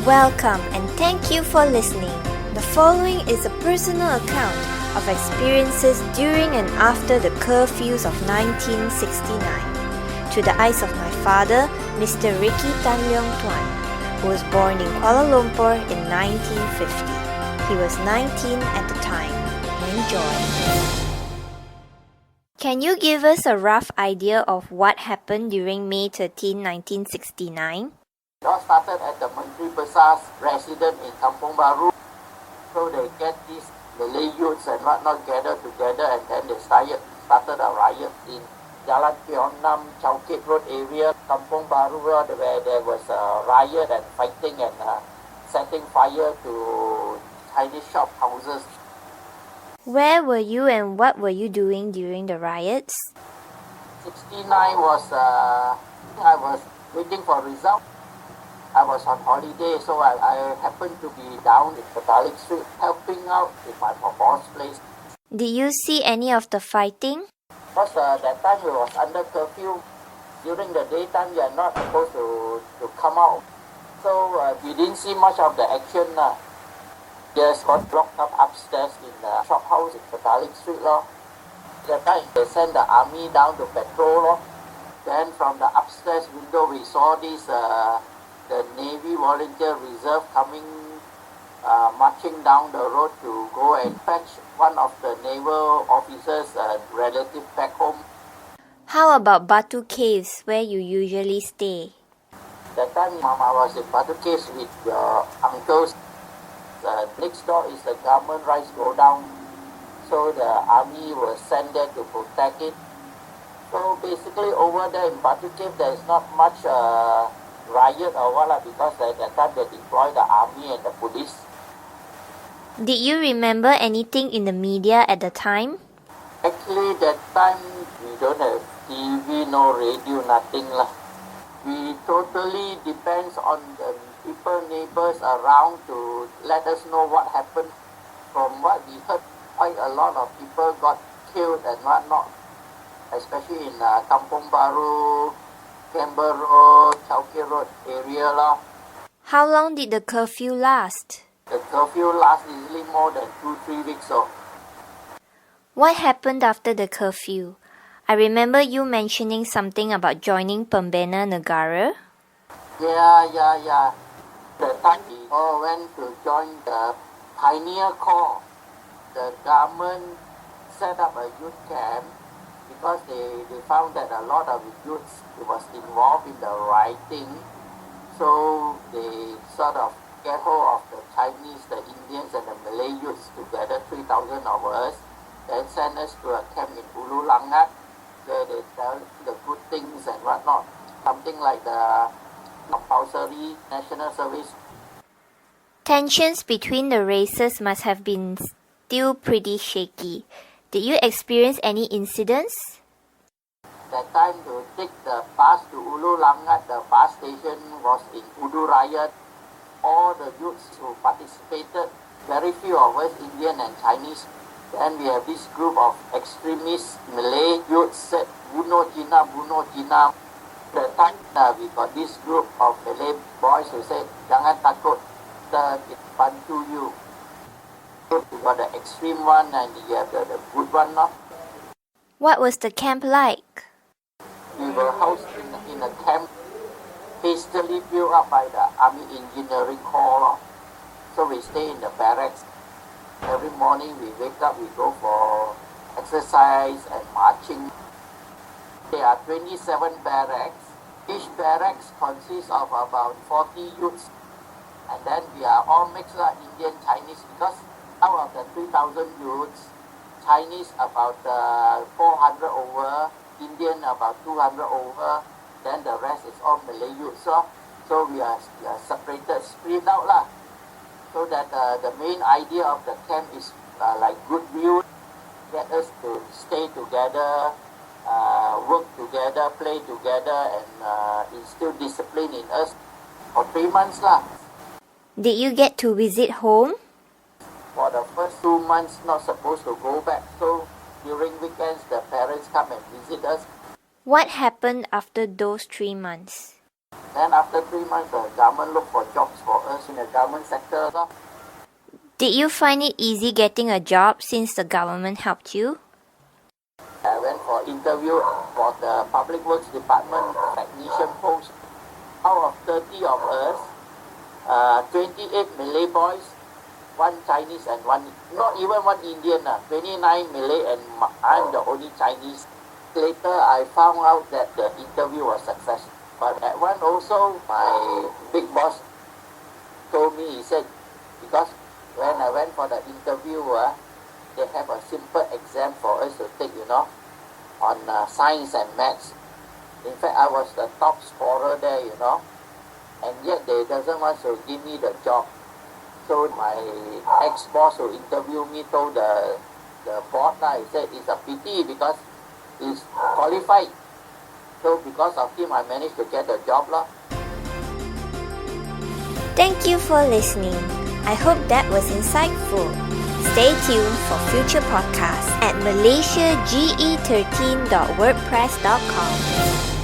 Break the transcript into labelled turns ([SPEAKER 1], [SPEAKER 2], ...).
[SPEAKER 1] Welcome and thank you for listening. The following is a personal account of experiences during and after the curfews of 1969 through the eyes of my father, Mr. Ricky Tan Leong Tuan, who was born in Kuala Lumpur in 1950. He was 19 at the time. Enjoy. Can you give us a rough idea of what happened during May 13, 1969?
[SPEAKER 2] It all started at the Menteri Besar's residence in Kampung Baru. So they get these Malay youths and whatnot gathered together, and then they started a riot in Jalan Pionam, Chowkit Road area, Kampung Baru, where there was a riot and fighting and setting fire to Chinese shop houses.
[SPEAKER 1] Where were you and what were you doing during the riots?
[SPEAKER 2] 69 was, I was waiting for result. I was on holiday, so I happened to be down in Catholic Street helping out in my papa's place.
[SPEAKER 1] Did you see any of the fighting?
[SPEAKER 2] Because that time it was under curfew. During the daytime, you are not supposed to come out. So we didn't see much of the action. Just got locked up upstairs in the shop house in Catholic Street. That time they sent the army down to patrol. Then from the upstairs window, we saw this the Navy Volunteer Reserve coming, marching down the road to go and fetch one of the naval officers' relative back home.
[SPEAKER 1] How about Batu Caves, where you usually stay?
[SPEAKER 2] That time Mama was in Batu Caves with your uncles. Next door is the government rice go down, so the army was sent there to protect it. So basically over there in Batu Cave there is not much riot or what, because at that time they deploy the army and the police.
[SPEAKER 1] Did you remember anything in the media at the time?
[SPEAKER 2] Actually that time we don't have TV, no radio, nothing lah. We totally depends on the people, neighbors around to let us know what happened. From what we heard, quite a lot of people got killed and whatnot, especially in Kampung Baru, Canberra Road, Chowkit Road area lah.
[SPEAKER 1] How long did the curfew last?
[SPEAKER 2] The curfew lasts easily more than 2-3 weeks.
[SPEAKER 1] What happened after the curfew? I remember you mentioning something about joining Pembina Negara.
[SPEAKER 2] Yeah. The time we all went to join the Pioneer Corps. The government set up a youth camp because they found that a lot of youths was involved in the rioting. So they sort of get hold of the Chinese, the Indians and the Malay youths together, 3,000 of us, then send us to a camp in Ulu Langat where they tell the good things and whatnot. Something like the compulsory national service.
[SPEAKER 1] Tensions between the races must have been still pretty shaky. Did you experience any incidents?
[SPEAKER 2] That time to take the bus to Ulu Langat, the bus station was in Udu Riot. All the youths who participated, very few of us, Indian and Chinese. Then we have this group of extremist Malay youths said, bunuh Cina, bunuh Cina. That time we got this group of Malay boys who said, jangan takut, kita bantu you. So we got the extreme one and you have the good one.
[SPEAKER 1] What was the camp like?
[SPEAKER 2] We were housed in a camp hastily built up by the Army Engineering Corps. So we stay in the barracks. Every morning we wake up, we go for exercise and marching. There are 27 barracks. Each barracks consists of about 40 youths. And then we are all mixed like Indian, Chinese, because out of the 3,000 youths, Chinese about 400 over, Indian about 200 over, then the rest is all Malay youths. So we are separated, split out lah. So that the main idea of the camp is like goodwill, get us to stay together, work together, play together, and instill discipline in us for 3 months lah.
[SPEAKER 1] Did you get to visit home?
[SPEAKER 2] For the first 2 months, not supposed to go back. So during weekends, the parents come and visit us.
[SPEAKER 1] What happened after those 3 months?
[SPEAKER 2] Then after 3 months, the government looked for jobs for us in the government sector.
[SPEAKER 1] Did you find it easy getting a job since the government helped you?
[SPEAKER 2] I went for interview for the Public Works Department technician post. Out of 30 of us, 28 Malay boys, 1 Chinese and not even 1 Indian, 29 Malay and I'm the only Chinese. Later I found out that the interview was successful. But at one also, my big boss told me, he said, because when I went for the interview, they have a simple exam for us to take, on science and maths. In fact, I was the top scorer there, and yet they doesn't want to give me the job. So my ex-boss who interviewed me told the board, he said it's a pity because he's qualified. So because of him, I managed to get the job.
[SPEAKER 1] Thank you for listening. I hope that was insightful. Stay tuned for future podcasts at malaysiage13.wordpress.com.